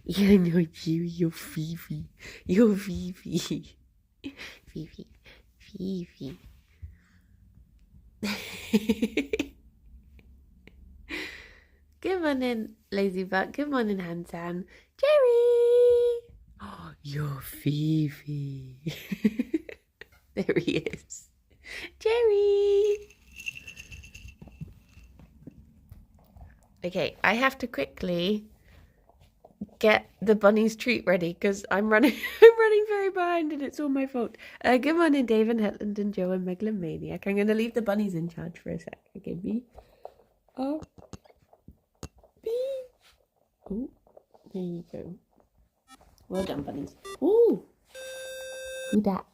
Yeah, no, you're Fifi. You're Fifi. Fifi. Fifi. Good morning, Ladybug. Good morning, Hansan. Gerry! Oh, you're Fifi. There he is. Gerry! Okay, I have to quickly get the bunny's treat ready because I'm running I'm running very behind and it's all my fault. Good morning, David, Hetland, and Joe and Megalomaniac. I'm gonna leave the bunnies in charge for a sec. Okay, B. Oh, B. Oh, there you go. Well done, bunnies. Ooh, who dat?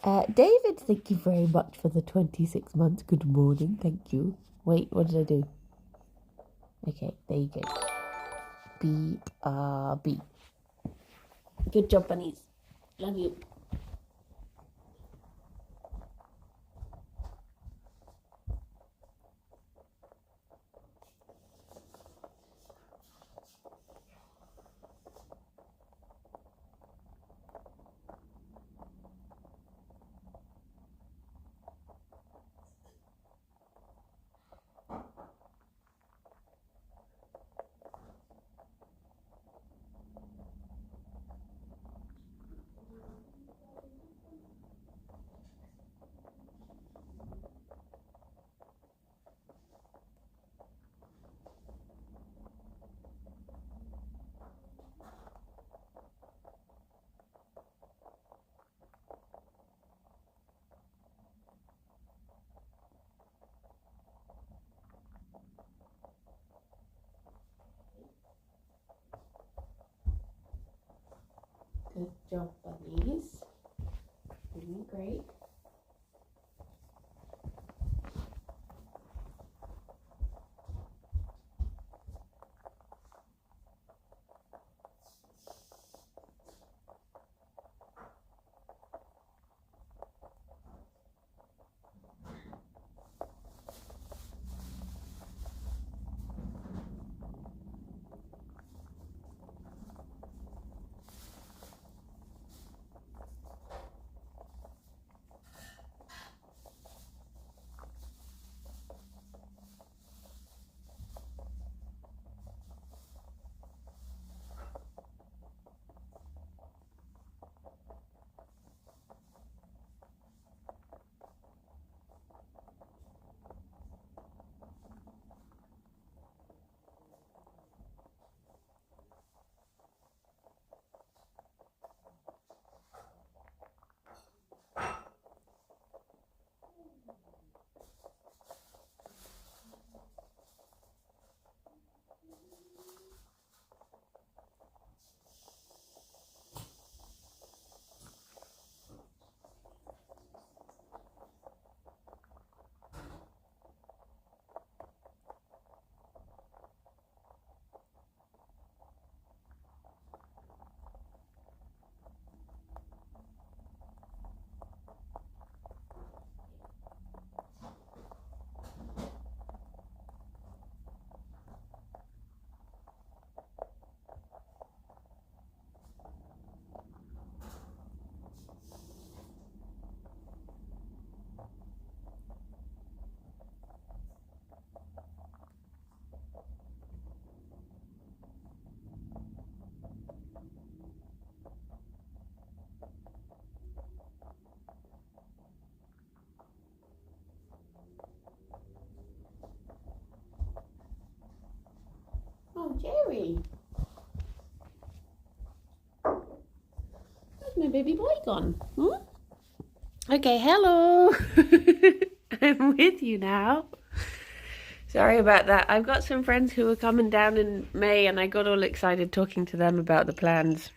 David, thank you very much for the 26 months. Good morning, thank you. Wait, what did I do? Okay, there you go. B. Good job, bunnies. Love you. Good job, bunnies. Doing great. Oh, Gerry. Where's my baby boy gone? Okay, hello. I'm with you now. Sorry about that. I've got some friends who are coming down in May and I got all excited talking to them about the plans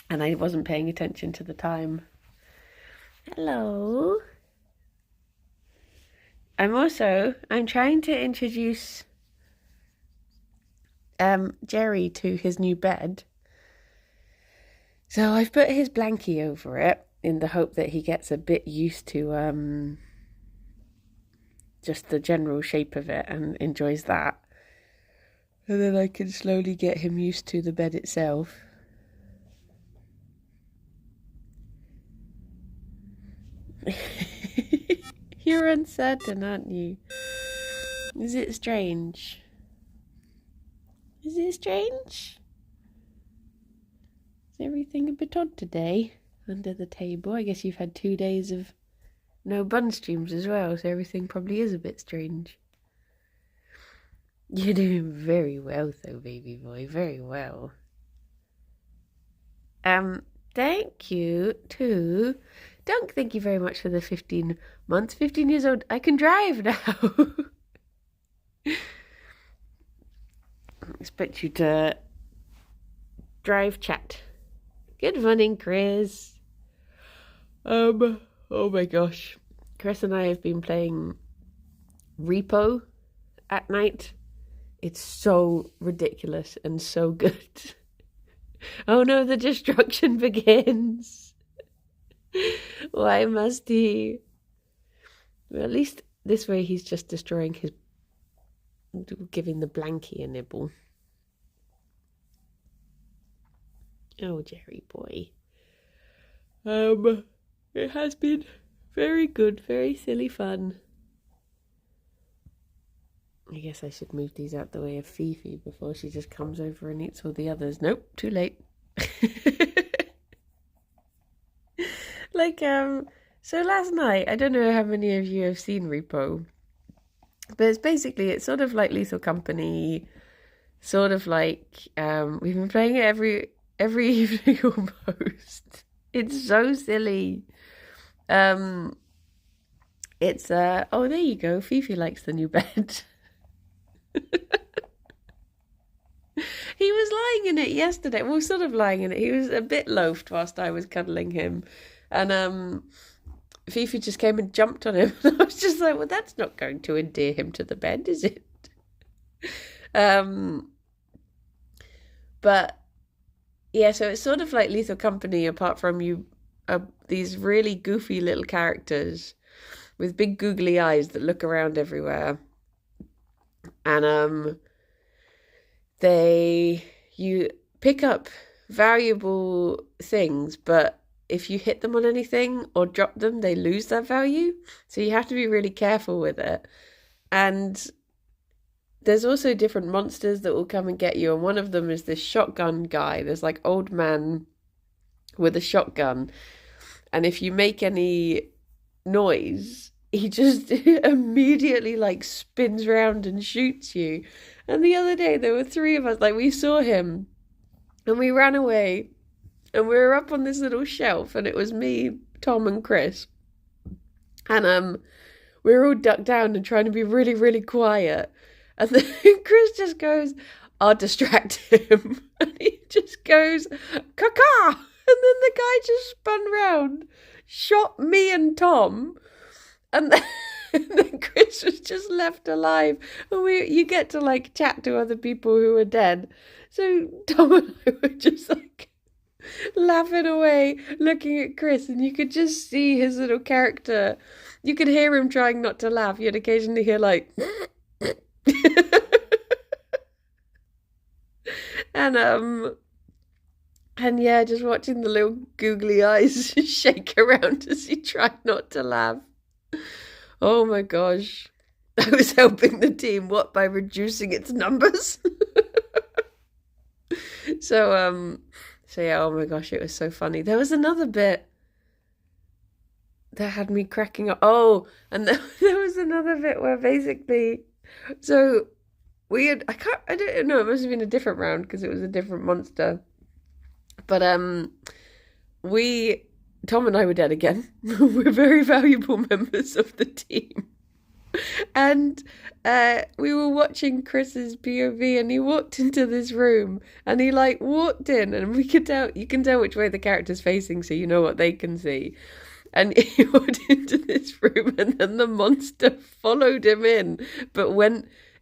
and I wasn't paying attention to the time. Hello. I'm trying to introduce Gerry to his new bed. So I've put his blankie over it in the hope that he gets a bit used to just the general shape of it and enjoys that. And then I can slowly get him used to the bed itself. You're uncertain, aren't you? Is it strange? Is it strange? Is everything a bit odd today under the table? I guess you've had 2 days of no bun streams as well, so everything probably is a bit strange. You're doing very well though, baby boy, very well. Thank you to Dunk, thank you very much for the 15 months. 15 years old, I can drive now. I expect you to drive chat. Good morning, Chris. Oh my gosh. Chris and I have been playing Repo at night. It's so ridiculous and so good. Oh no, the destruction begins. Why must he? Well, at least this way he's just destroying his... giving the blankie a nibble. Oh, Gerry boy. It has been very good, very silly fun. I guess I should move these out the way of Fifi before she just comes over and eats all the others. Nope, too late. So last night, I don't know how many of you have seen Repo, but it's sort of like Lethal Company, sort of like, we've been playing it every evening almost. It's so silly. Oh, there you go. Fifi likes the new bed. He was lying in it yesterday. Well, sort of lying in it. He was a bit loafed whilst I was cuddling him. And Fifi just came and jumped on him. And I was just like, well, that's not going to endear him to the bed, is it? But yeah, so it's sort of like Lethal Company, apart from these really goofy little characters with big googly eyes that look around everywhere. And you pick up valuable things, but if you hit them on anything or drop them, they lose that value. So you have to be really careful with it. And there's also different monsters that will come and get you. And one of them is this shotgun guy. There's like old man with a shotgun. And if you make any noise, he just immediately like spins around and shoots you. And the other day there were 3 of us, like we saw him and we ran away and we were up on this little shelf and it was me, Tom and Chris. And we were all ducked down and trying to be really, really quiet. And then Chris just goes, I'll distract him. And he just goes, caca! And then the guy just spun round, shot me and Tom. And then Chris was just left alive. And you get to like chat to other people who are dead. So Tom and I were just like laughing away, looking at Chris, and you could just see his little character. You could hear him trying not to laugh. You'd occasionally hear like and yeah, just watching the little googly eyes shake around as he tried not to laugh. Oh my gosh. I was helping the team, what, by reducing its numbers? So yeah, oh my gosh, it was so funny. There was another bit that had me cracking up. Oh, and there was another bit where basically, so I don't know, it must have been a different round because it was a different monster. But Tom and I were dead again. We're very valuable members of the team. And we were watching Chris's POV and he walked into this room and he like walked in and you can tell which way the character's facing so you know what they can see. And he walked into this room and then the monster followed him in. But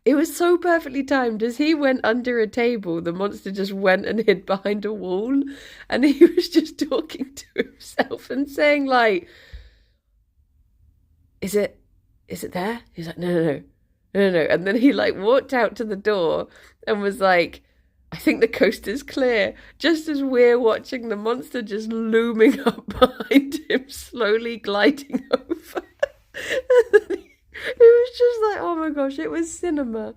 it was so perfectly timed. As he went under a table, the monster just went and hid behind a wall. And he was just talking to himself and saying like, is it there? He's like, no. No, no. And then he like walked out to the door and was like, I think the coast is clear. Just as we're watching the monster just looming up behind him, slowly gliding over. It was just like, oh my gosh, it was cinema.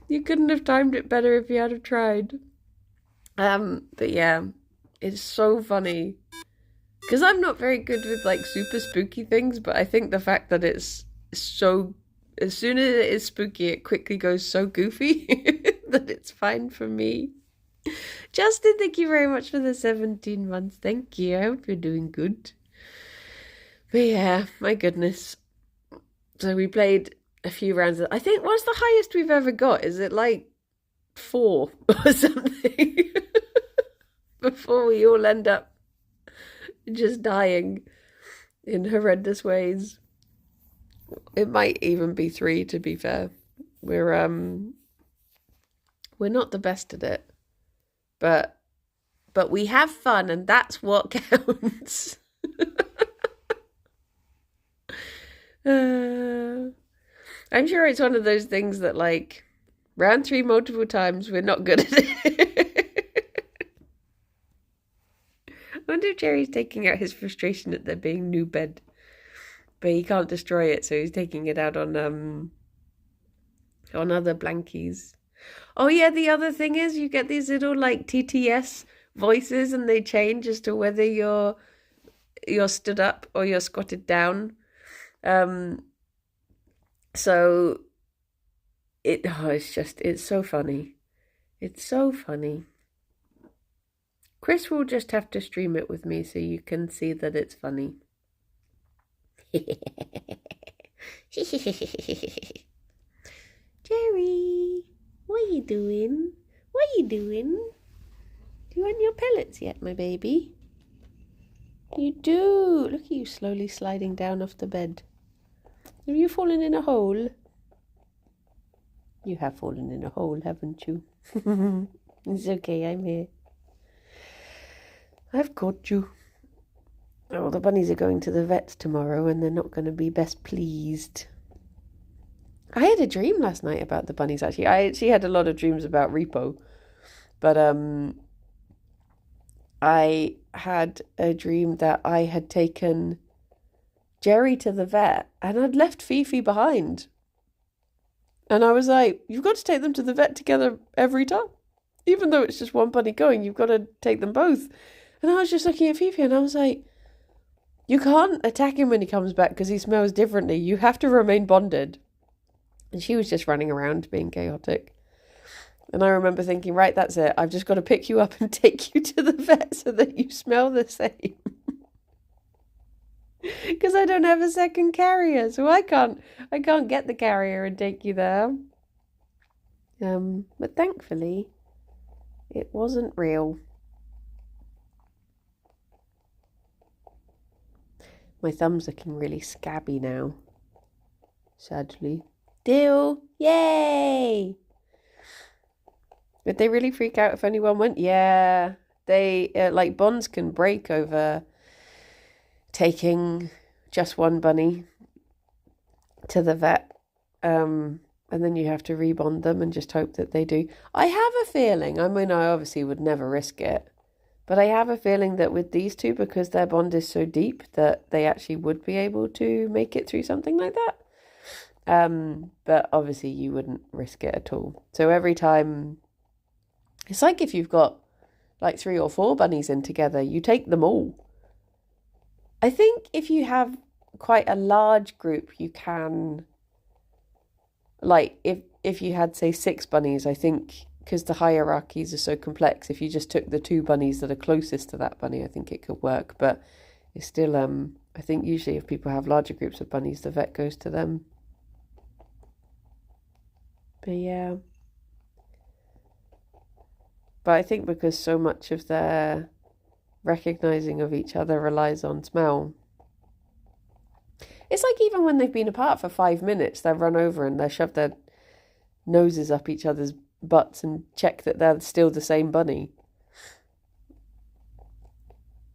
You couldn't have timed it better if you had have tried. But yeah, it's so funny. Because I'm not very good with like super spooky things, but I think the fact that it's so, as soon as it is spooky, it quickly goes so goofy that it's fine for me. Justin, thank you very much for the 17 months. Thank you. I hope you're doing good. But yeah, my goodness. So we played a few rounds. I think, what's the highest we've ever got? Is it like 4 or something? Before we all end up just dying in horrendous ways. It might even be 3, to be fair. We're not the best at it. But we have fun, and that's what counts. I'm sure it's one of those things that, like, round 3 multiple times, we're not good at it. I wonder if Gerry's taking out his frustration at there being new bed. But he can't destroy it, so he's taking it out on other blankies. Oh yeah, the other thing is you get these little like TTS voices, and they change as to whether you're stood up or you're squatted down. So it's so funny. It's so funny. Chris will just have to stream it with me so you can see that it's funny. Gerry, what are you doing? What are you doing? Do you want your pellets yet, my baby? You do. Look at you slowly sliding down off the bed. Have you fallen in a hole? You have fallen in a hole, haven't you? It's okay, I'm here. I've caught you. Oh, the bunnies are going to the vet tomorrow, and they're not going to be best pleased. I had a dream last night about the bunnies, actually. I actually had a lot of dreams about Repo. But I had a dream that I had taken Gerry to the vet, and I'd left Fifi behind. And I was like, you've got to take them to the vet together every time. Even though it's just one bunny going, you've got to take them both. And I was just looking at Fifi, and I was like, you can't attack him when he comes back because he smells differently. You have to remain bonded. And she was just running around being chaotic. And I remember thinking, right, that's it. I've just got to pick you up and take you to the vet so that you smell the same. Because I don't have a second carrier, so I can't get the carrier and take you there. But thankfully, it wasn't real. My thumb's looking really scabby now. Sadly. Deal! Yay! Would they really freak out if anyone went? Yeah. They, like, bonds can break over taking just one bunny to the vet. And then you have to rebond them and just hope that they do. I have a feeling, I mean, I obviously would never risk it, but I have a feeling that with these two, because their bond is so deep, that they actually would be able to make it through something like that. But obviously you wouldn't risk it at all. So every time, it's like if you've got like 3 or 4 bunnies in together, you take them all. I think if you have quite a large group, you can, like if you had, say, 6 bunnies, I think, because the hierarchies are so complex, if you just took the 2 bunnies that are closest to that bunny, I think it could work. But it's still, I think usually if people have larger groups of bunnies, the vet goes to them. But yeah. But I think because so much of their recognizing of each other relies on smell. It's like even when they've been apart for 5 minutes, they'll run over and they'll shove their noses up each other's butts and check that they're still the same bunny.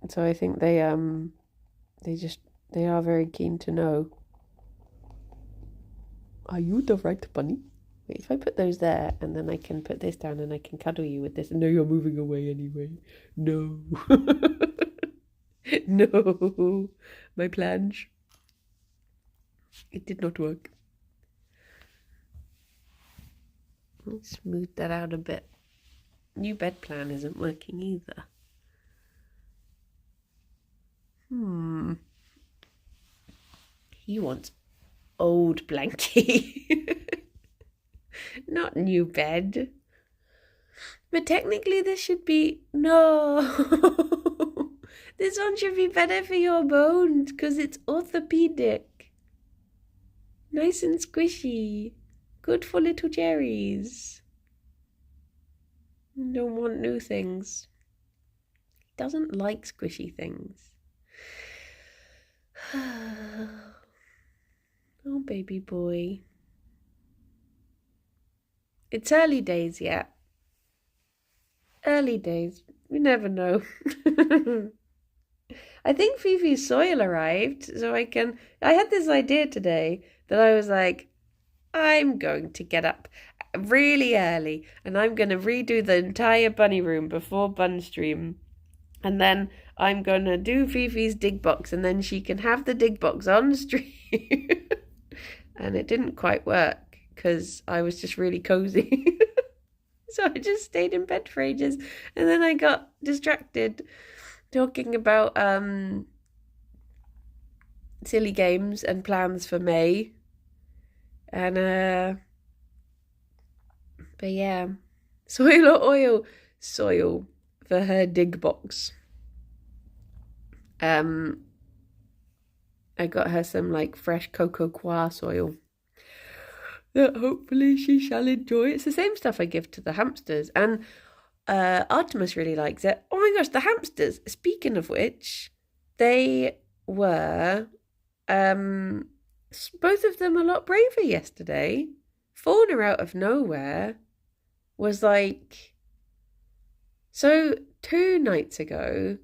So I think they are very keen to know. Are you the right bunny? Wait, if I put those there, and then I can put this down, and I can cuddle you with this. No, you're moving away anyway. No. No. My plans. It did not work. Let's smooth that out a bit. New bed plan isn't working either. He wants old blankie. Not new bed. But technically this should be... No. This one should be better for your bones because it's orthopedic. Nice and squishy. Good for little Gerrys. Don't want new things. He doesn't like squishy things. Oh, baby boy. It's early days yet. Early days. We never know. I think Fifi's soil arrived, so I had this idea today that I was like, I'm going to get up really early and I'm going to redo the entire bunny room before bun stream. And then I'm going to do Fifi's dig box and then she can have the dig box on stream. And it didn't quite work because I was just really cozy. So I just stayed in bed for ages. And then I got distracted talking about silly games and plans for May. And, but yeah, soil or oil? Soil for her dig box. I got her some like fresh cocoa coir soil that hopefully she shall enjoy. It's the same stuff I give to the hamsters, and Artemis really likes it. Oh my gosh, the hamsters, speaking of which, they were both of them a lot braver yesterday. Fauna out of nowhere was like... So 2 nights ago,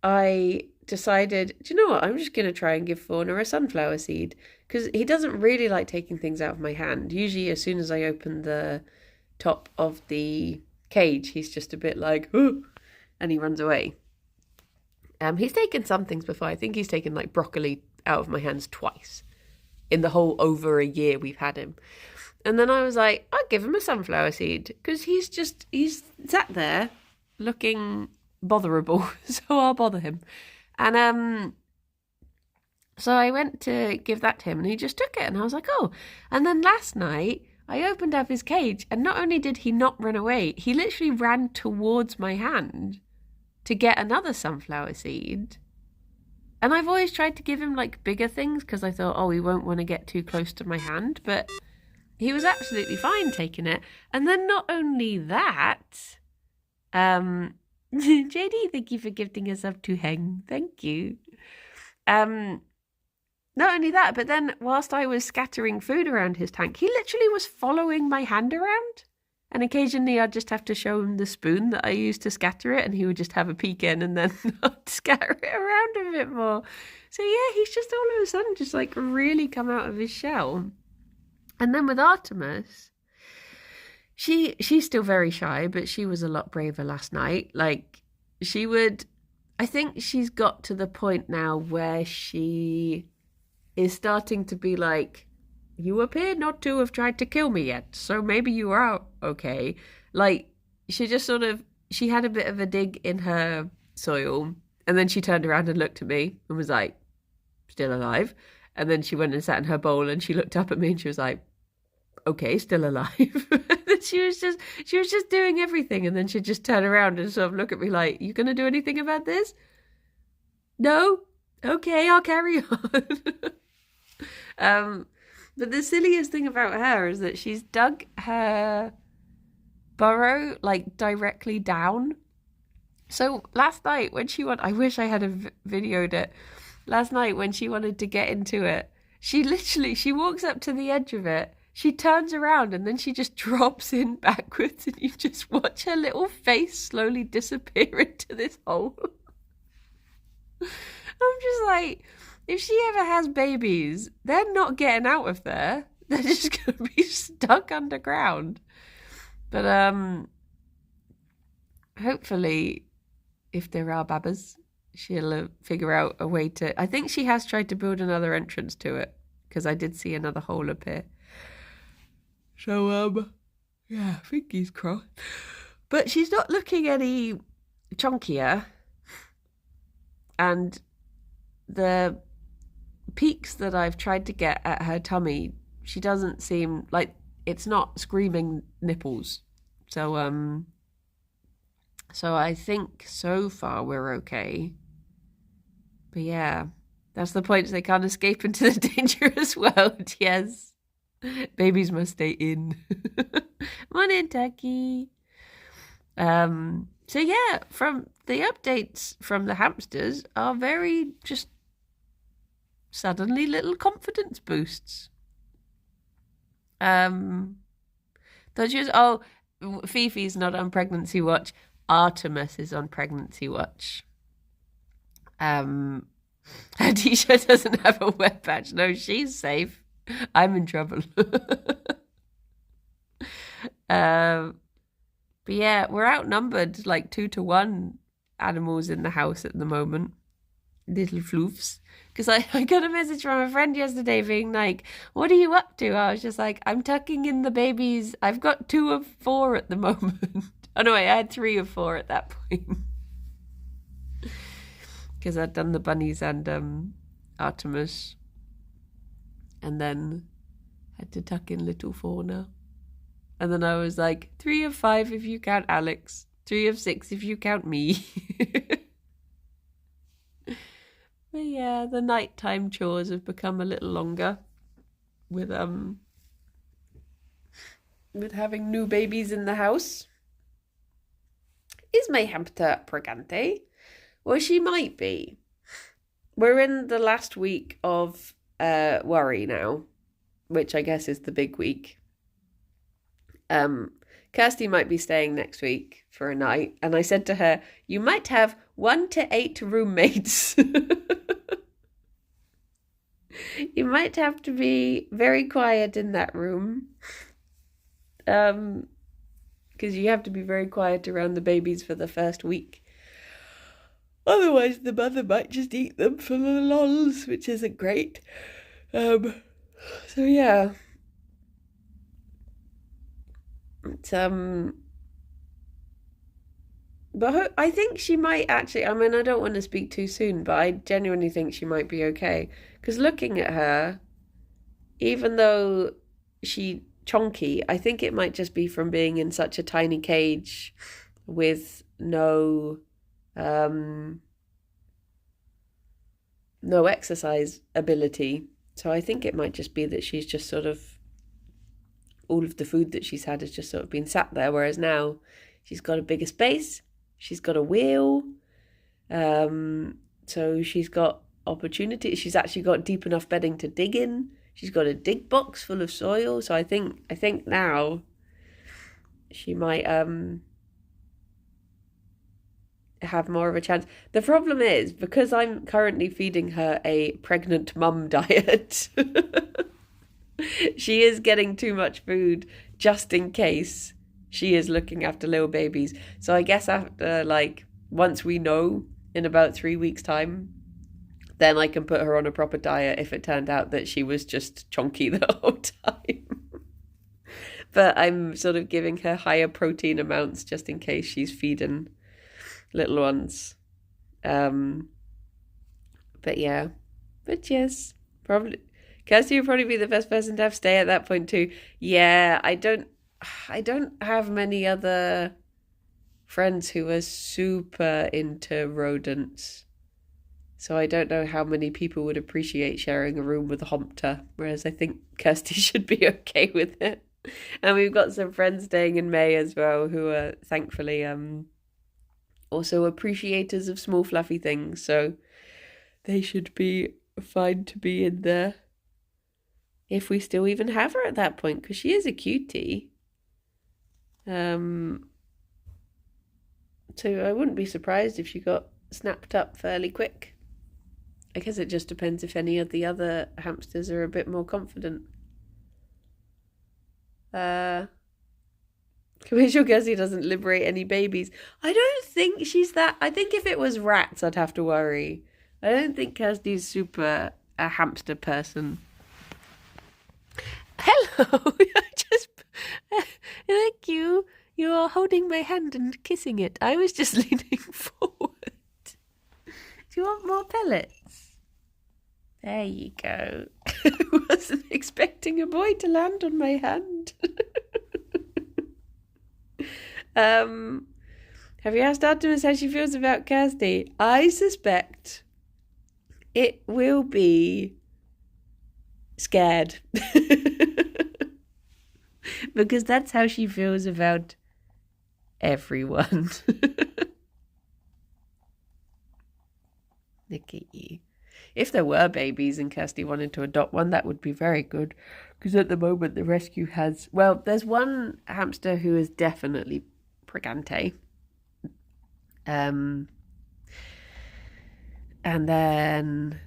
I decided, do you know what? I'm just going to try and give Fauna a sunflower seed because he doesn't really like taking things out of my hand. Usually as soon as I open the top of the cage, he's just a bit like, oh, and he runs away. He's taken some things before. I think he's taken like broccoli out of my hands twice in the whole over a year we've had him. And then I was like, I'll give him a sunflower seed because he's sat there looking botherable, so I'll bother him. And so I went to give that to him and he just took it and I was like, oh. And then last night I opened up his cage and not only did he not run away, he literally ran towards my hand to get another sunflower seed. And I've always tried to give him like bigger things because I thought, oh, he won't want to get too close to my hand, but he was absolutely fine taking it. And then not only that, JD, thank you for gifting us up to Heng. Thank you. Not only that, but then whilst I was scattering food around his tank, he literally was following my hand around. And occasionally I'd just have to show him the spoon that I used to scatter it and he would just have a peek in and then I'd scatter it around a bit more. So yeah, he's just all of a sudden just like really come out of his shell. And then with Artemis, she's still very shy, but she was a lot braver last night. Like I think she's got to the point now where she is starting to be like, you appear not to have tried to kill me yet, so maybe you are okay. Like, she just she had a bit of a dig in her soil, and then she turned around and looked at me and was like, still alive. And then she went and sat in her bowl and she looked up at me and she was like, okay, still alive. And she was just doing everything, and then she'd just turn around and sort of look at me like, you gonna do anything about this? No? Okay, I'll carry on. But the silliest thing about her is that she's dug her burrow like directly down. So last night when she I wish I had videoed it. Last night when she wanted to get into it, she walks up to the edge of it, she turns around and then she just drops in backwards and you just watch her little face slowly disappear into this hole. I'm just like, if she ever has babies, they're not getting out of there. they're just going to be stuck underground. But hopefully, if there are babbas, she'll figure out a way to... I think she has tried to build another entrance to it, because I did see another hole appear. So, yeah, fingers crossed. But she's not looking any chunkier. And the peaks that I've tried to get at her tummy, she doesn't seem like... It's not screaming nipples. So, so I think so far we're okay. But yeah, that's the point. They can't escape into the dangerous world. Yes. Babies must stay in. Morning, Tucky. So yeah, from the updates from the hamsters are very just suddenly little confidence boosts. Fifi's not on pregnancy watch. Artemis is on pregnancy watch. Her t-shirt doesn't have a web patch. No, she's safe. I'm in trouble. But yeah, we're outnumbered like 2-1 animals in the house at the moment. Little floofs. Because I got a message from a friend yesterday being like, what are you up to? I was just like, I'm tucking in the babies. I've got 2 of 4 at the moment. Oh no, I had 3 of 4 at that point. Because I'd done the bunnies and Artemis. And then had to tuck in little Fauna. And then I was like, 3 of 5 if you count Alex. 3 of 6 if you count me. But yeah, the nighttime chores have become a little longer with having new babies in the house. Is my hamster pregante? Well, she might be. We're in the last week of worry now, which I guess is the big week. Kirsty might be staying next week for a night, and I said to her, you might have 1 to 8 roommates. You might have to be very quiet in that room. Because you have to be very quiet around the babies for the first week. Otherwise, the mother might just eat them for the lols, which isn't great. So yeah. It's, but I think she might actually, I mean, I don't want to speak too soon, but I genuinely think she might be okay. Because looking at her, even though she's chonky, I think it might just be from being in such a tiny cage with no exercise ability. So I think it might just be that she's just sort of, all of the food that she's had has just sort of been sat there, whereas now she's got a bigger space, she's got a wheel, so she's got opportunity. She's actually got deep enough bedding to dig in. She's got a dig box full of soil. So I think now she might have more of a chance. The problem is, because I'm currently feeding her a pregnant mum diet, she is getting too much food just in case she is looking after little babies. So I guess after, once we know in about 3 weeks' time, then I can put her on a proper diet if it turned out that she was just chonky the whole time. But I'm sort of giving her higher protein amounts just in case she's feeding little ones. But yeah. But yes, probably Kirsty would probably be the best person to have stay at that point too. Yeah, I don't have many other friends who are super into rodents. So I don't know how many people would appreciate sharing a room with a Hompter, whereas I think Kirsty should be okay with it. And we've got some friends staying in May as well who are thankfully also appreciators of small fluffy things, so they should be fine to be in there if we still even have her at that point, because she is a cutie. So I wouldn't be surprised if she got snapped up fairly quick. I guess it just depends if any of the other hamsters are a bit more confident. Can we sure Cosy doesn't liberate any babies? I don't think she's that. I think if it was rats, I'd have to worry. I don't think Cosy's super a hamster person. Hello, thank you. You are holding my hand and kissing it. I was just leaning forward. Do you want more pellets? There you go. I wasn't expecting a boy to land on my hand. Have you asked Artemis how she feels about Kirsty? I suspect it will be scared. Because that's how she feels about everyone. Look at you. If there were babies and Kirsty wanted to adopt one, that would be very good. Because at the moment the rescue has... Well, there's one hamster who is definitely pregante. And then...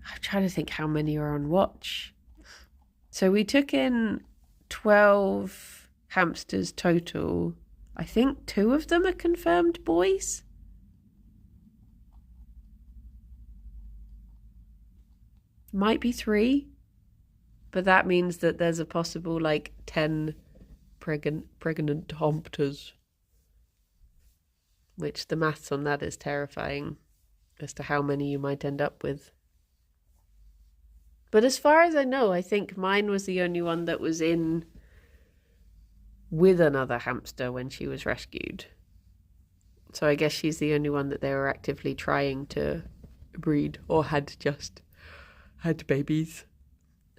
I'm trying to think how many are on watch. So we took in 12 hamsters total. I think 2 of them are confirmed boys. Might be 3. But that means that there's a possible 10 pregnant hamsters. Which the maths on that is terrifying as to how many you might end up with. But as far as I know, I think mine was the only one that was in with another hamster when she was rescued. So I guess she's the only one that they were actively trying to breed or had just had babies.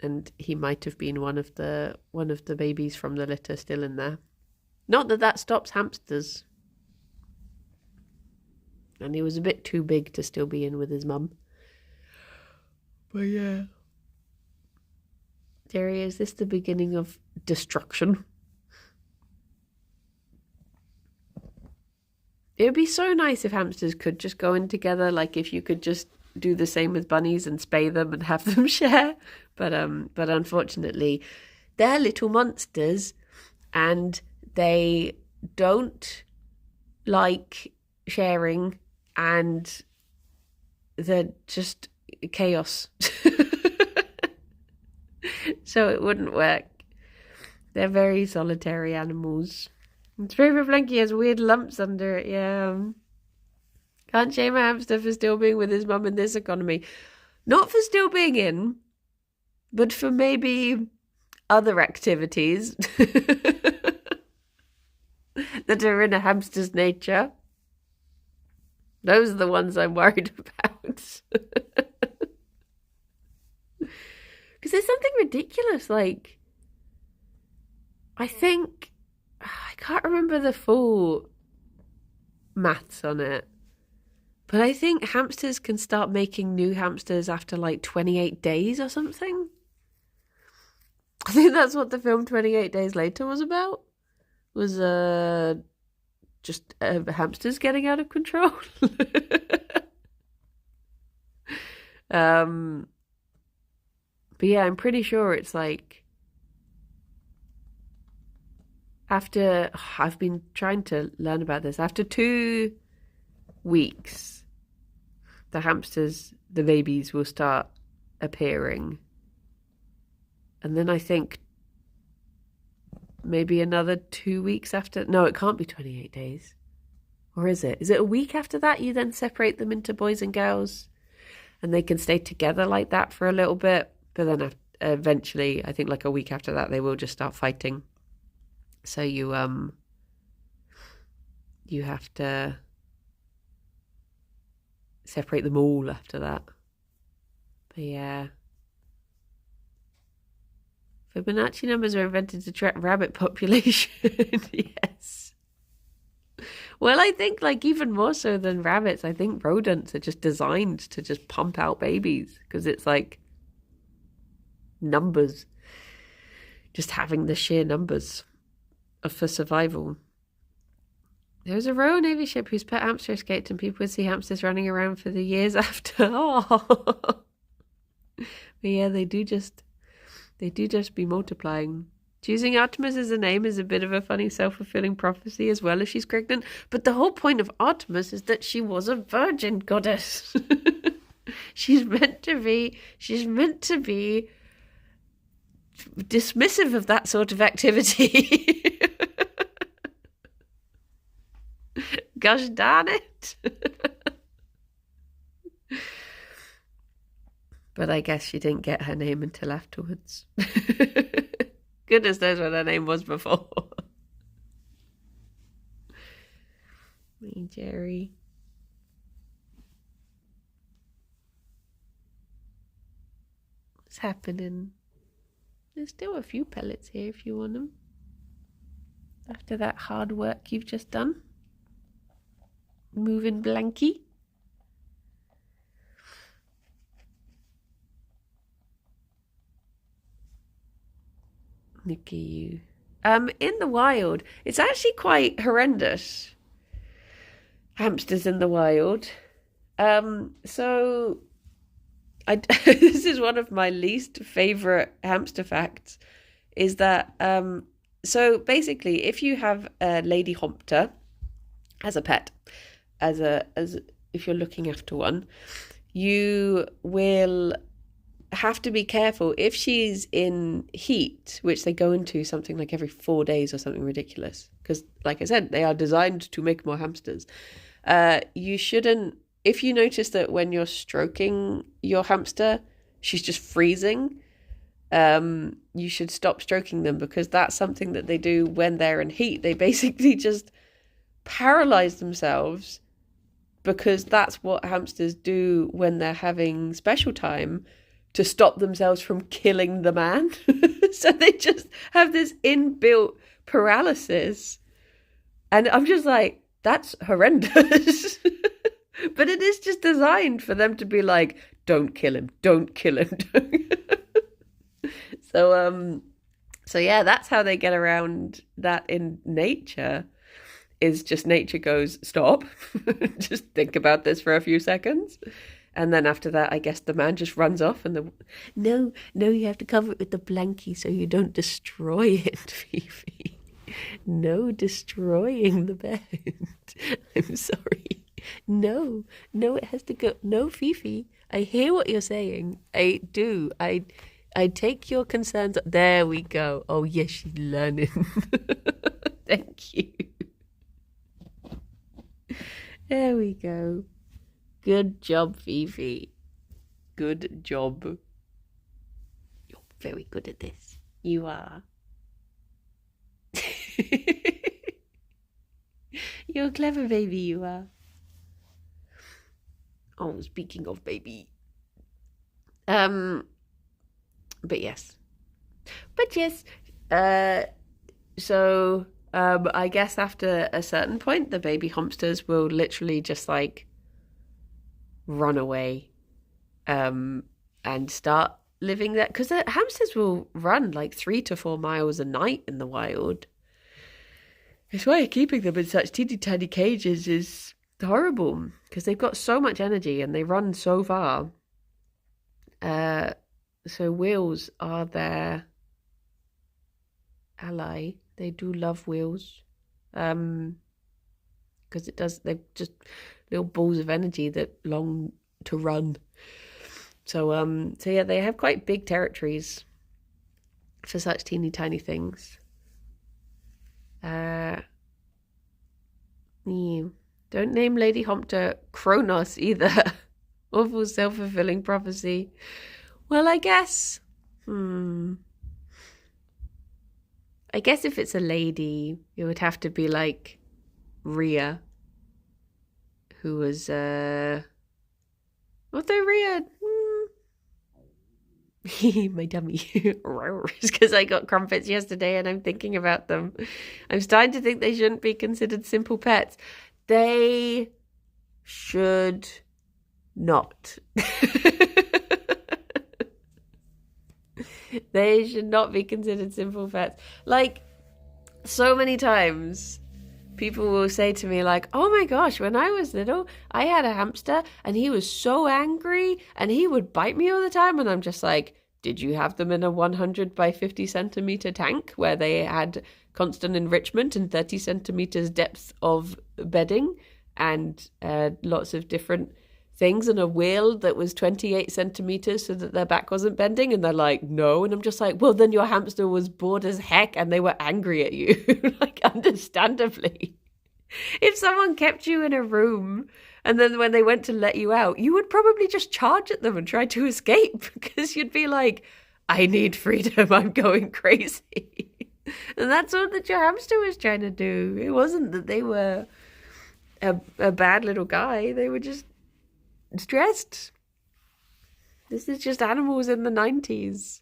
And he might have been one of the babies from the litter still in there. Not that that stops hamsters. And he was a bit too big to still be in with his mum. But yeah. Gerry, is this the beginning of destruction? It would be so nice if hamsters could just go in together, if you could just do the same with bunnies and spay them and have them share. But unfortunately, they're little monsters and they don't like sharing and they're just chaos. So it wouldn't work. They're very solitary animals. Its favourite blankie has weird lumps under it, yeah. Can't shame a hamster for still being with his mum in this economy. Not for still being in, but for maybe other activities that are in a hamster's nature. Those are the ones I'm worried about. Because there's something ridiculous, I think, I can't remember the full maths on it, but I think hamsters can start making new hamsters after 28 days or something. I think that's what the film 28 Days Later was about, was just hamsters getting out of control. But yeah, I'm pretty sure it's after, I've been trying to learn about this, after 2 weeks, the hamsters, the babies will start appearing. And then I think maybe another 2 weeks after, no, it can't be 28 days. Or is it? Is it a week after that? You then separate them into boys and girls and they can stay together like that for a little bit. But then eventually, I think a week after that, they will just start fighting. So you have to separate them all after that. But yeah. Fibonacci numbers were invented to track rabbit population. Yes. Well, I think even more so than rabbits, I think rodents are just designed to just pump out babies because it's numbers, just having the sheer numbers for survival. There was a Royal Navy ship whose pet hamster escaped and people would see hamsters running around for the years after. Oh, but yeah, they do just be multiplying. Choosing Artemis as a name is a bit of a funny self-fulfilling prophecy as well if she's pregnant. But the whole point of Artemis is that she was a virgin goddess. She's meant to be dismissive of that sort of activity. Gosh darn it. But I guess she didn't get her name until afterwards. Goodness knows what her name was before. Me, Gerry. What's happening? There's still a few pellets here if you want them. After that hard work you've just done. Moving blankie. Look at you. In the wild, it's actually quite horrendous. Hamsters in the wild. So this is one of my least favorite hamster facts, is that so basically if you have a lady hamster as a pet, as if you're looking after one, you will have to be careful if she's in heat, which they go into something like every 4 days or something ridiculous, because like I said, they are designed to make more hamsters. You shouldn't, if you notice that when you're stroking your hamster she's just freezing, you should stop stroking them, because that's something that they do when they're in heat. They basically just paralyze themselves, because that's what hamsters do when they're having special time, to stop themselves from killing the man. So they just have this inbuilt paralysis. And I'm just like, that's horrendous. But it is just designed for them to be like, don't kill him, don't kill him. So yeah, that's how they get around that in nature, is just nature goes, stop, just think about this for a few seconds. And then after that, I guess the man just runs off, and no, you have to cover it with the blankie so you don't destroy it, Fifi. No destroying the bed. I'm sorry. No, it has to go. No, Fifi, I hear what you're saying. I do. I take your concerns. There we go. Oh, yes, she's learning. Thank you. There we go. Good job, Fifi. Good job. You're very good at this. You are. You're a clever baby, you are. Oh, speaking of baby. But yes. So, I guess after a certain point, the baby hamsters will literally just like run away and start living there, because the hamsters will run like 3 to 4 miles a night in the wild. It's why keeping them in such teeny tiny cages is horrible, because they've got so much energy and they run so far. So wheels are their ally. They do love wheels, because they're just little balls of energy that long to run. So yeah, they have quite big territories for such teeny tiny things. Yeah. Don't name Lady Hamster Kronos either. Awful self-fulfilling prophecy. Well, I guess if it's a lady, it would have to be like Rhea, who was although Rhea, my dummy, it's because I got crumpets yesterday and I'm thinking about them. I'm starting to think they shouldn't be considered simple pets. They should not. They should not be considered simple pets. Like, so many times people will say to me like, oh my gosh, when I was little, I had a hamster and he was so angry and he would bite me all the time. And I'm just like, Did you have them in a 100 by 50 centimeter tank where they had constant enrichment and 30 centimeters depth of bedding and lots of different things and a wheel that was 28 centimeters so that their back wasn't bending? And they're like, no. And I'm just like, well, then your hamster was bored as heck and they were angry at you, like, understandably. If someone kept you in a room and then when they went to let you out, you would probably just charge at them and try to escape because you'd be like, I need freedom, I'm going crazy. And that's all that your hamster was trying to do. It wasn't that they were a bad little guy. They were just stressed. This is just animals in the 90s.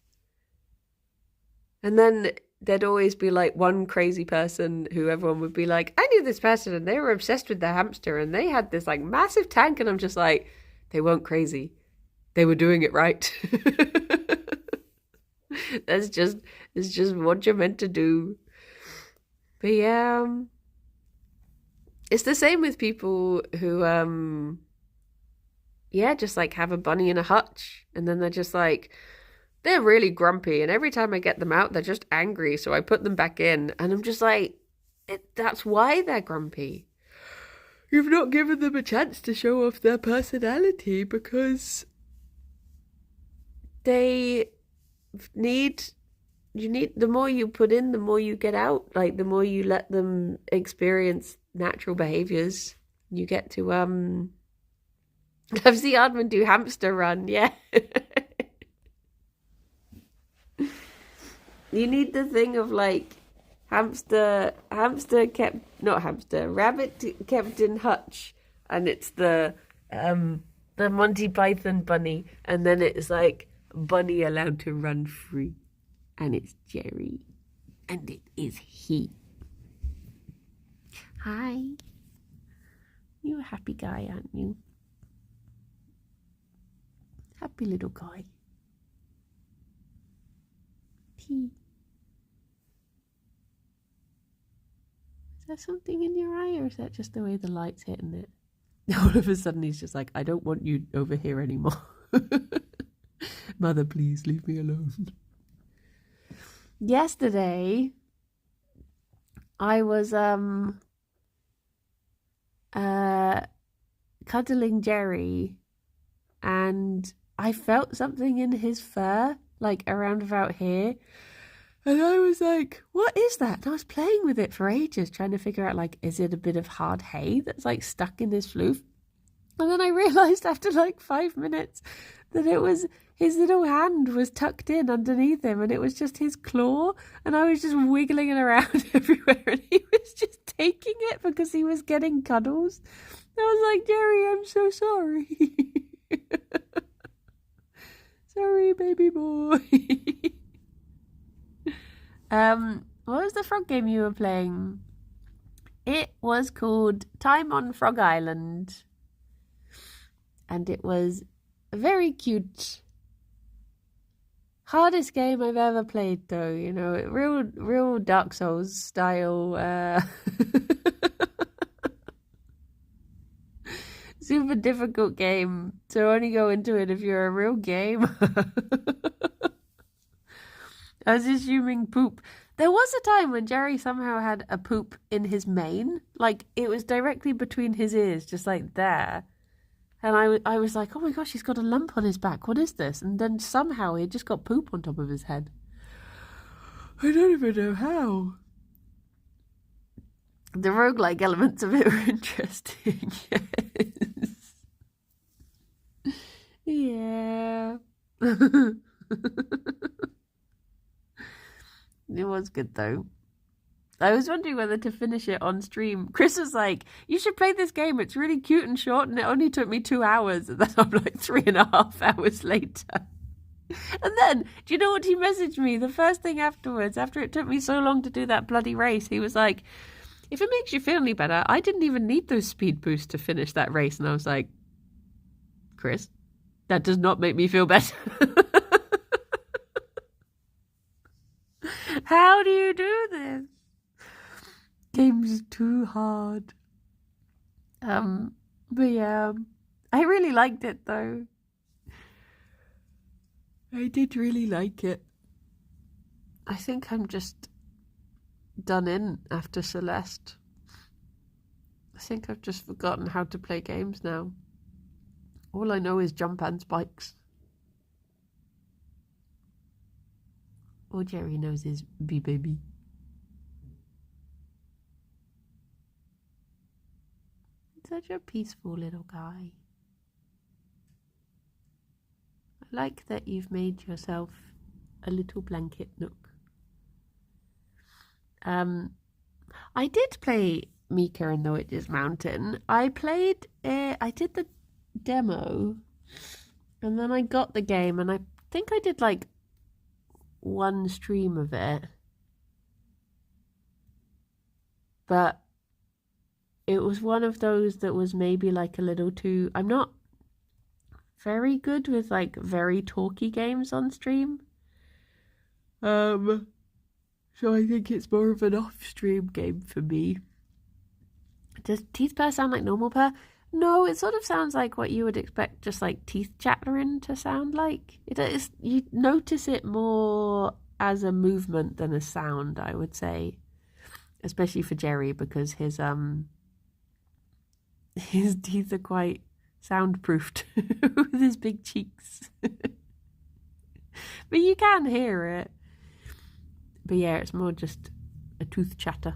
And then there'd always be like one crazy person who everyone would be like, I knew this person and they were obsessed with their hamster and they had this like massive tank. And I'm just like, they weren't crazy. They were doing it right. It's just what you're meant to do. But yeah, it's the same with people who, just like have a bunny in a hutch and then they're just like, they're really grumpy and every time I get them out, they're just angry. So I put them back in and I'm just like, that's why they're grumpy. You've not given them a chance to show off their personality because the more you put in, the more you get out. Like the more you let them experience natural behaviors, you get to I've seen Aardman do hamster run, yeah. You need the thing of like rabbit kept in hutch, and it's the Monty Python bunny, and then it's like bunny allowed to run free, and it's Gerry, and it is he. Hi, you're a happy guy, aren't you? Happy little guy. He. Is there something in your eye, or is that just the way the light's hitting it? All of a sudden he's just like, I don't want you over here anymore. Mother, please leave me alone. Yesterday, I was cuddling Gerry, and I felt something in his fur, like around about here. And I was like, what is that? And I was playing with it for ages, trying to figure out, like, is it a bit of hard hay that's, like, stuck in his floof? And then I realised after, like, 5 minutes that it was his little hand was tucked in underneath him, and it was just his claw. And I was just wiggling it around everywhere, and he was just taking it because he was getting cuddles. I was like, Gerry, I'm so sorry. Sorry, baby boy. What was the frog game you were playing? It was called Time on Frog Island. And it was very cute. Hardest game I've ever played, though. You know, real Dark Souls style. Super difficult game. So only go into it if you're a real gamer. I was assuming poop. There was a time when Gerry somehow had a poop in his mane. Like, it was directly between his ears, just like there. And I was like, oh my gosh, he's got a lump on his back. What is this? And then somehow he just got poop on top of his head. I don't even know how. The roguelike elements of it were interesting. Yes. Yeah. It was good though. I was wondering whether to finish it on stream. Chris was like, you should play this game. It's really cute and short, and it only took me 2 hours. And then I'm like 3.5 hours later. And then, do you know what he messaged me? The first thing afterwards, after it took me so long to do that bloody race, he was like, if it makes you feel any better, I didn't even need those speed boosts to finish that race. And I was like, Chris, that does not make me feel better. How do you do this? Game's too hard. But yeah, I really liked it though. I did really like it. I think I'm just done in after Celeste. I think I've just forgotten how to play games now. All I know is jump and spikes. All Gerry knows is be baby. Such a peaceful little guy. I like that you've made yourself a little blanket nook. I did play Mika and the Witch's Mountain. I did the demo, and then I got the game, and I think I did like one stream of it. But it was one of those that was maybe like a little too... I'm not very good with like very talky games on stream. So I think it's more of an off-stream game for me. Does teeth purr sound like normal purr? No, it sort of sounds like what you would expect just like teeth chattering to sound like. It is, you notice it more as a movement than a sound, I would say. Especially for Gerry, because his teeth are quite soundproofed with his big cheeks. But you can hear it. But yeah, it's more just a tooth chatter.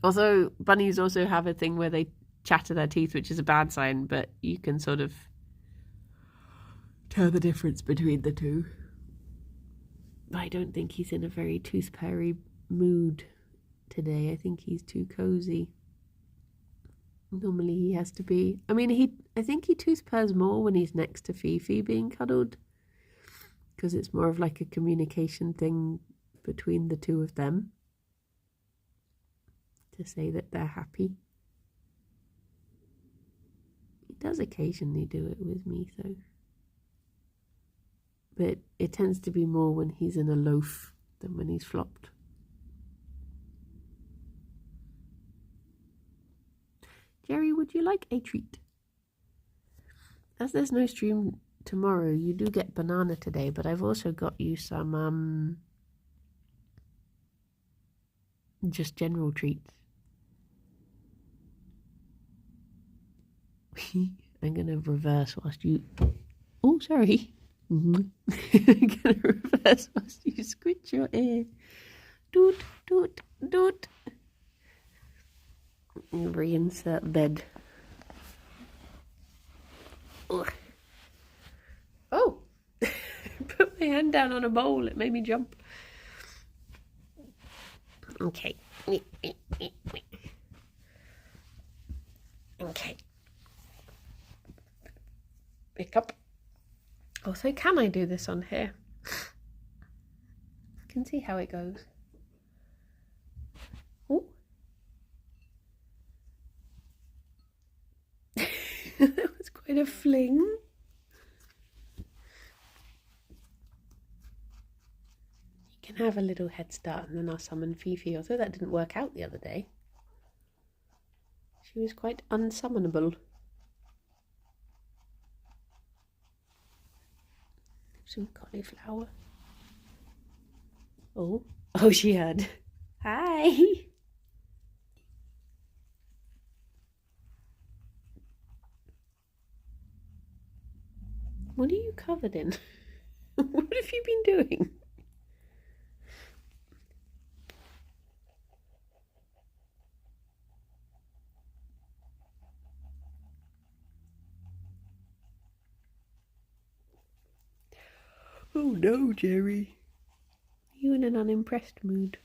Although bunnies also have a thing where they chatter their teeth, which is a bad sign, but you can sort of tell the difference between the two. I don't think he's in a very tooth purry mood today. I think he's too cozy. Normally he has to be. I mean, I think he tooth purrs more when he's next to Fifi being cuddled, because it's more of like a communication thing between the two of them to say that they're happy. He does occasionally do it with me, though. But it tends to be more when he's in a loaf than when he's flopped. Gerry, would you like a treat? As there's no stream tomorrow, you do get banana today, but I've also got you some just general treats. I'm gonna reverse whilst you... Oh, sorry. I'm gonna reverse whilst you squint your ear. Doot, doot, doot. Reinsert bed. Ugh. Oh! Put my hand down on a bowl. It made me jump. Okay. Okay. Pick up. Also, can I do this on here? I can see how it goes. Oh. That was quite a fling. You can have a little head start and then I'll summon Fifi, although that didn't work out the other day. She was quite unsummonable. Some cauliflower. Oh, she had. Hi. What are you covered in? What have you been doing? Oh no, Gerry. Are you in an unimpressed mood?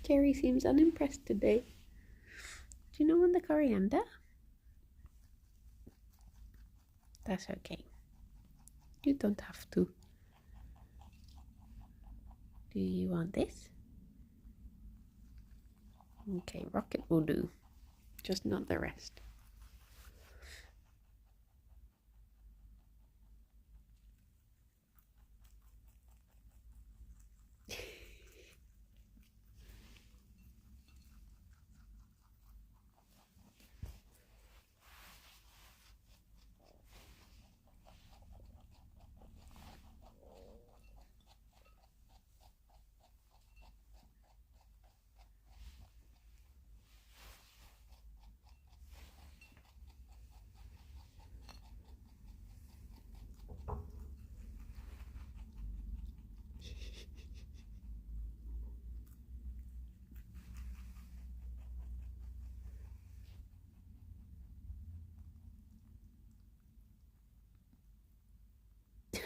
Gerry seems unimpressed today. Do you not want the coriander? That's okay. You don't have to. Do you want this? Okay, rocket will do. Just not the rest.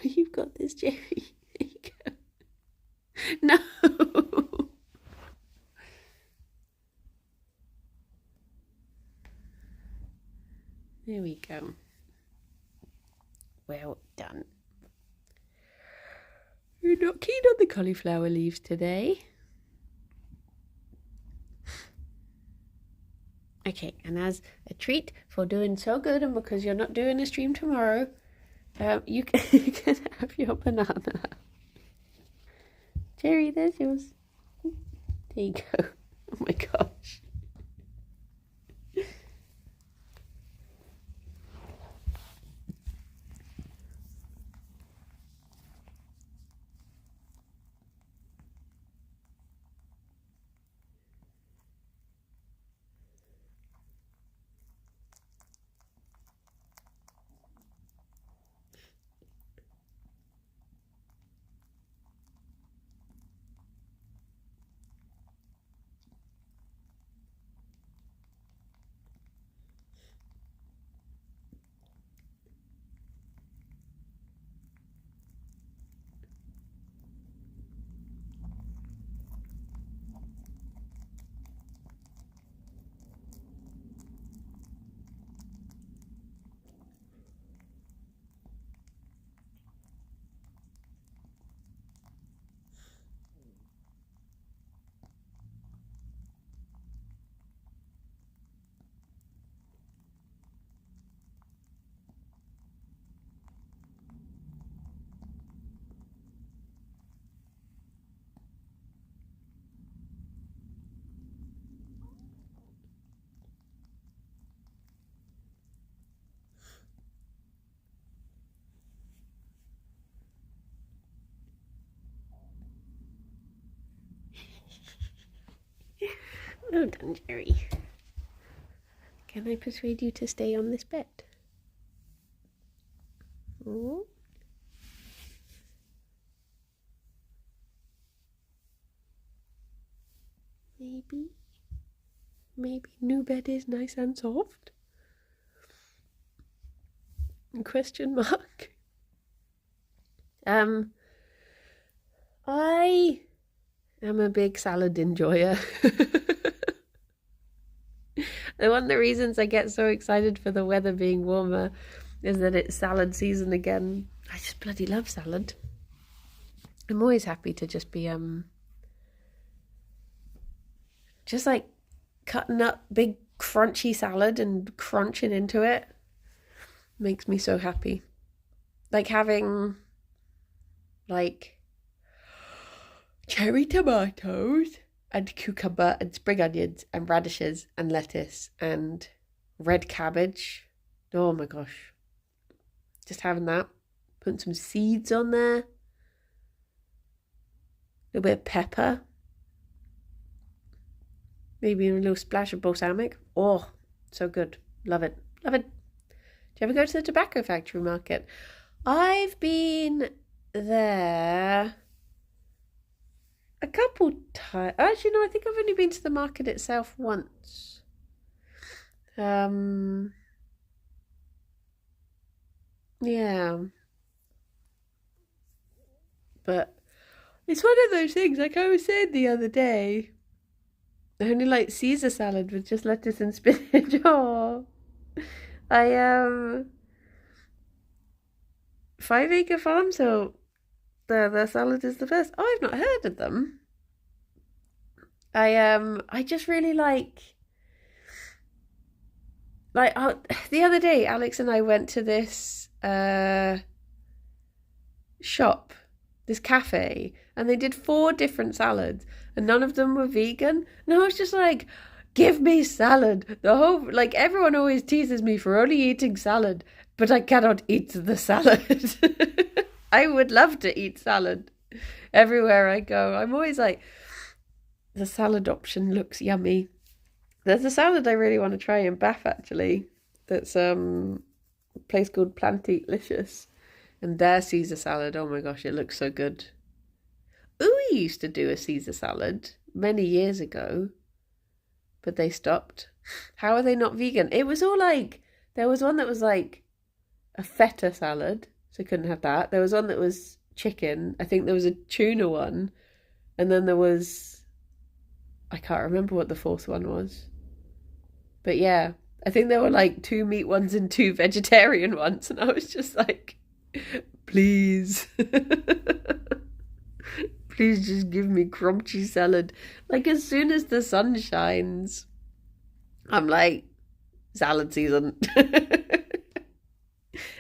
You've got this, Gerry. There you go. No. There we go. Well done. You're not keen on the cauliflower leaves today. Okay, and as a treat for doing so good and because you're not doing a stream tomorrow, you can have your banana. Gerry, there's yours. There you go. Oh my gosh. Well done, Gerry. Can I persuade you to stay on this bed? Oh. Maybe new bed is nice and soft? Question mark. I am a big salad enjoyer. One of the reasons I get so excited for the weather being warmer is that it's salad season again. I just bloody love salad. I'm always happy to just be just like cutting up big crunchy salad and crunching into it. Makes me so happy. Like having like cherry tomatoes and cucumber and spring onions and radishes and lettuce and red cabbage. Oh my gosh. Just having that. Putting some seeds on there. A little bit of pepper. Maybe a little splash of balsamic. Oh, so good. Love it. Love it. Do you ever go to the tobacco factory market? I've been there a couple times. Actually, no, I think I've only been to the market itself once. Yeah. But it's one of those things, like I was saying the other day, I only like Caesar salad with just lettuce and spinach. Oh, I 5 Acre Farm, so their salad is the best. Oh, I've not heard of them. I just really the other day Alex and I went to this shop, this cafe, and they did 4 different salads and none of them were vegan. And I was just like, give me salad. The whole, like, everyone always teases me for only eating salad, but I cannot eat the salad. I would love to eat salad everywhere I go. I'm always like, the salad option looks yummy. There's a salad I really want to try in Bath, actually. That's a place called Plantelicious. And their Caesar salad, oh my gosh, it looks so good. Ooey used to do a Caesar salad many years ago, but they stopped. How are they not vegan? It was all like, there was one that was like a feta salad, so I couldn't have that. There was one that was chicken. I think there was a tuna one. And then there was, I can't remember what the fourth one was. But yeah, I think there were like 2 meat ones and 2 vegetarian ones. And I was just like, please. Please just give me crunchy salad. Like, as soon as the sun shines, I'm like, salad season.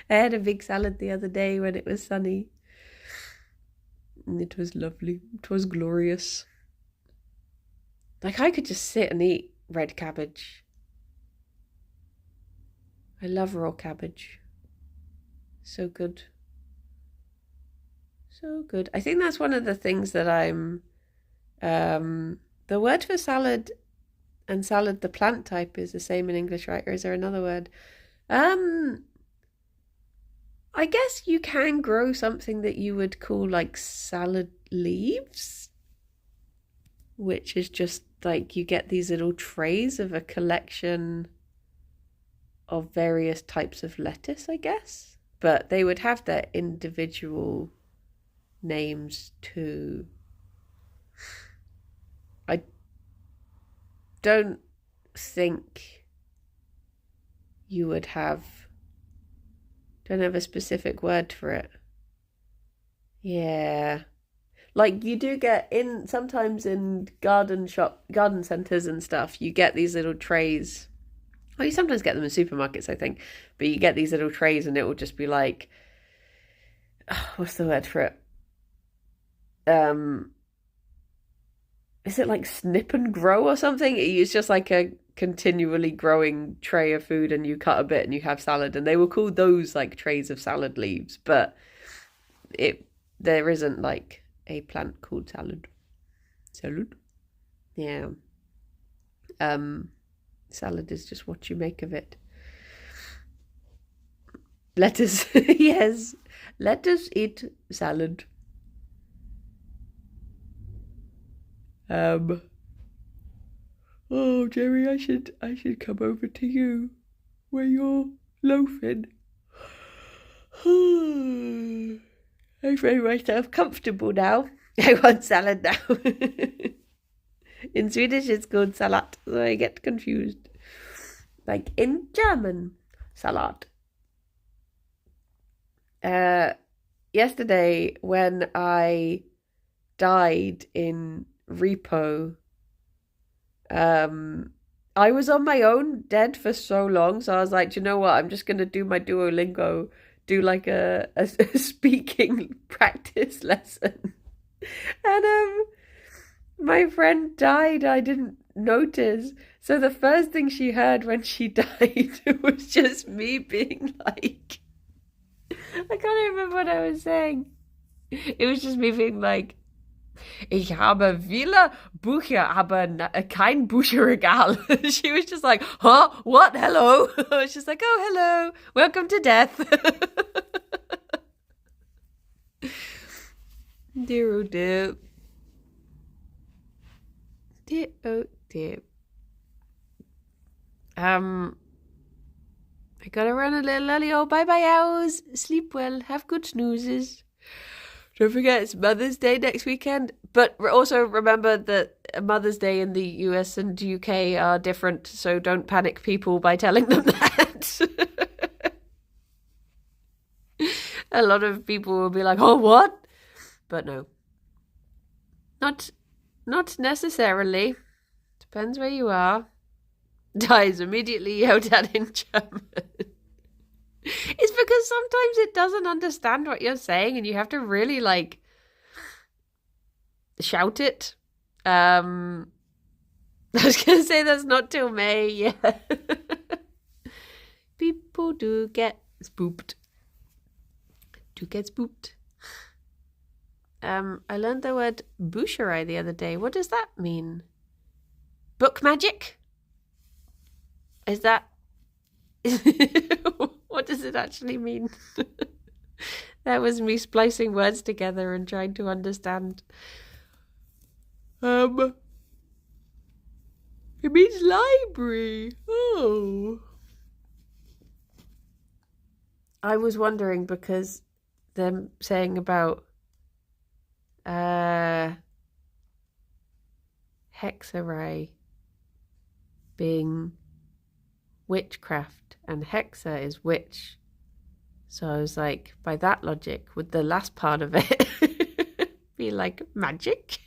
I had a big salad the other day when it was sunny. And it was lovely. It was glorious. Like, I could just sit and eat red cabbage. I love raw cabbage. So good. So good. I think that's one of the things that I'm... the word for salad and salad, the plant type, is the same in English, right? Or is there another word? I guess you can grow something that you would call like salad leaves, which is just like you get these little trays of a collection of various types of lettuce, I guess. But they would have their individual names too. I don't think you would don't have a specific word for it. Yeah. Like you do get sometimes in garden centers and stuff, you get these little trays. Well, you sometimes get them in supermarkets, I think, but you get these little trays and it will just be like, what's the word for it? Is it like snip and grow or something? It's just like a continually growing tray of food and you cut a bit and you have salad, and they will call those like trays of salad leaves, but there isn't like a plant called salad. Yeah. Salad is just what you make of it. Let us yes, let us eat salad. Oh, Gerry, I should come over to you where you're loafing. I've made myself comfortable now. I want salad now. In Swedish it's called salat, so I get confused. Like in German, salat. Yesterday when I died in repo, I was on my own dead for so long, so I was like, do you know what, I'm just gonna do my Duolingo, do like a speaking practice lesson. And my friend died, I didn't notice, so the first thing she heard when she died was just me being like, I can't remember what I was saying. It was just me being like, ich habe viele Bücher, aber kein Bücherregal. She was just like, huh? What? Hello? She's like, oh, hello. Welcome to death. Dear, oh dear. Dear, oh dear. I I gotta run a little early. Oh, bye-bye, owls. Sleep well. Have good snoozes. Don't forget, it's Mother's Day next weekend. But also remember that Mother's Day in the US and UK are different, so don't panic people by telling them that. A lot of people will be like, oh, what? But no. Not necessarily. Depends where you are. Dies immediately yelled at in German. It's because sometimes it doesn't understand what you're saying and you have to really like shout it. I was gonna say that's not till May, yeah. People do get spooked. I learned the word boucherie the other day. What does that mean? Book magic? Is that... What does it actually mean? That was me splicing words together and trying to understand. It means library. Oh. I was wondering because them saying about hexarray being witchcraft and hexa is witch. So I was like, by that logic, would the last part of it be like magic?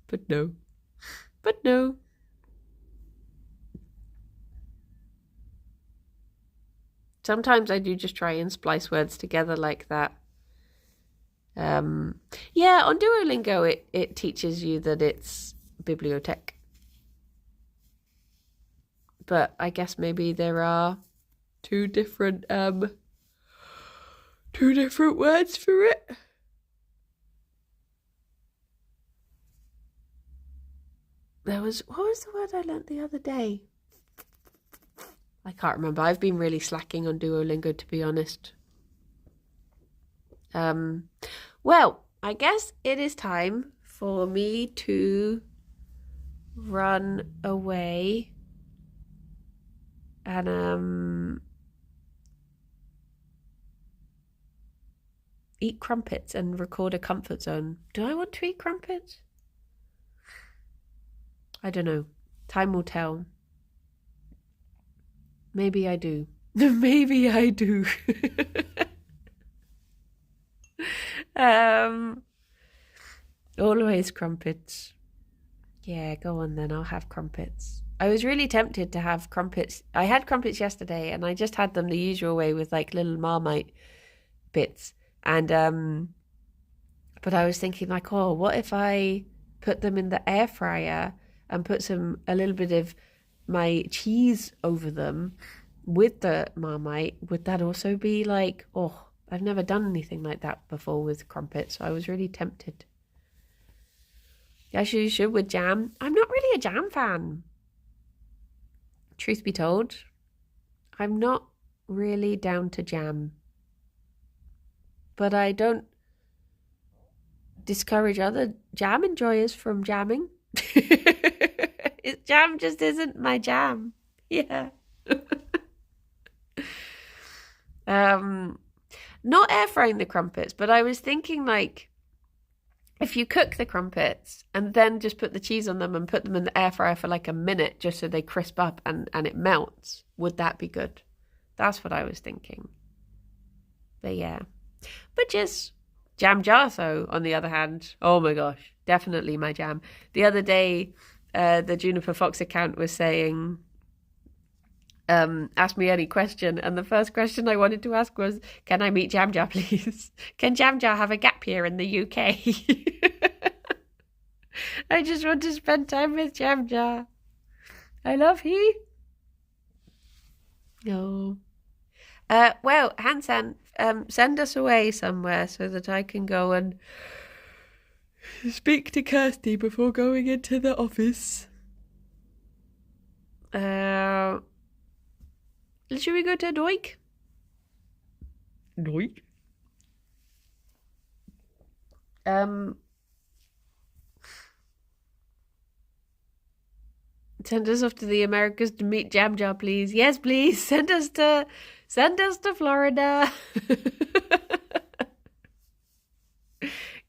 But no. Sometimes I do just try and splice words together like that. Yeah, on Duolingo it teaches you that it's bibliothèque. But I guess maybe there are two different words for it. What was the word I learnt the other day? I can't remember. I've been really slacking on Duolingo, to be honest. Well, I guess it is time for me to run away and eat crumpets and record a comfort zone. Do I want to eat crumpets? I don't know. Time will tell. Maybe I do. Maybe I do. Always crumpets. Yeah, go on then. I'll have crumpets. I was really tempted to have crumpets. I had crumpets yesterday and I just had them the usual way with like little Marmite bits. And but I was thinking like, oh, what if I put them in the air fryer and put a little bit of my cheese over them with the Marmite? Would that also be like, oh, I've never done anything like that before with crumpets. So I was really tempted. Actually, you should with jam. I'm not really a jam fan. Truth be told, I'm not really down to jam. But I don't discourage other jam enjoyers from jamming. Jam just isn't my jam. Yeah. Not air frying the crumpets, but I was thinking like, if you cook the crumpets and then just put the cheese on them and put them in the air fryer for like a minute just so they crisp up and it melts, would that be good? That's what I was thinking. But yeah. But just jam jarso, on the other hand, oh my gosh, definitely my jam. The other day, the Juniper Fox account was saying, ask me any question, and the first question I wanted to ask was, can I meet Jam Jar, please? Can Jam Jar have a gap year in the UK? I just want to spend time with Jam Jar. I love he. No. Well, Hansan, send us away somewhere so that I can go and speak to Kirsty before going into the office. Should we go to Doik? Doik? Send us off to the Americas to meet Jam Jar, please. Yes, please. Send us to Florida.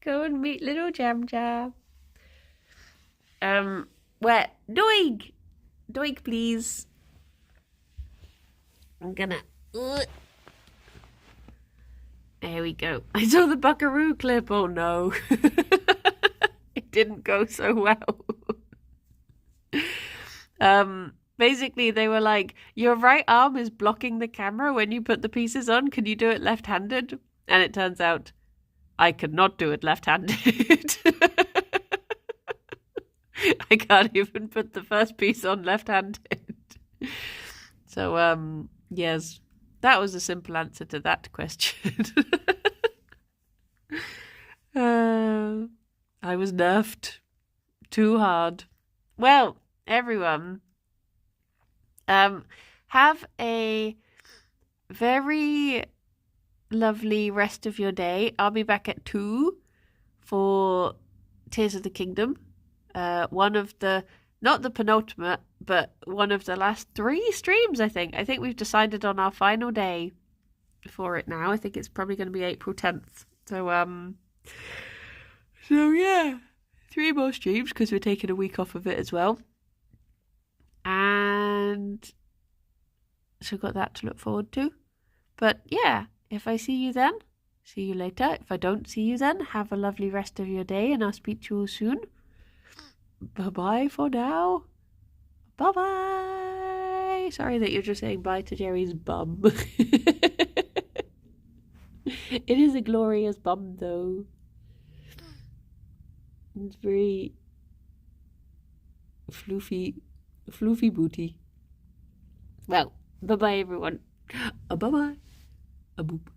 Go and meet little Jam Jar. Where? Doig! Doig, please. I'm gonna... There we go. I saw the Buckaroo clip. Oh no. It didn't go so well. Basically they were like, your right arm is blocking the camera when you put the pieces on. Can you do it left-handed? And it turns out I could not do it left-handed. I can't even put the first piece on left-handed. So, yes, that was a simple answer to that question. I was nerfed too hard. Well, everyone, have a very lovely rest of your day. I'll be back at 2 for Tears of the Kingdom. One of the, not the penultimate, but one of the last 3 streams, I think. I think we've decided on our final day for it now. I think it's probably going to be April 10th. So yeah, 3 more streams because we're taking a week off of it as well. And so got that to look forward to. But yeah, if I see you then, see you later. If I don't see you then, have a lovely rest of your day and I'll speak to you all soon. Bye-bye for now. Bye-bye. Sorry that you're just saying bye to Gerry's bum. It is a glorious bum though. It's very floofy booty. Well, bye-bye everyone. Bye-bye. A boop.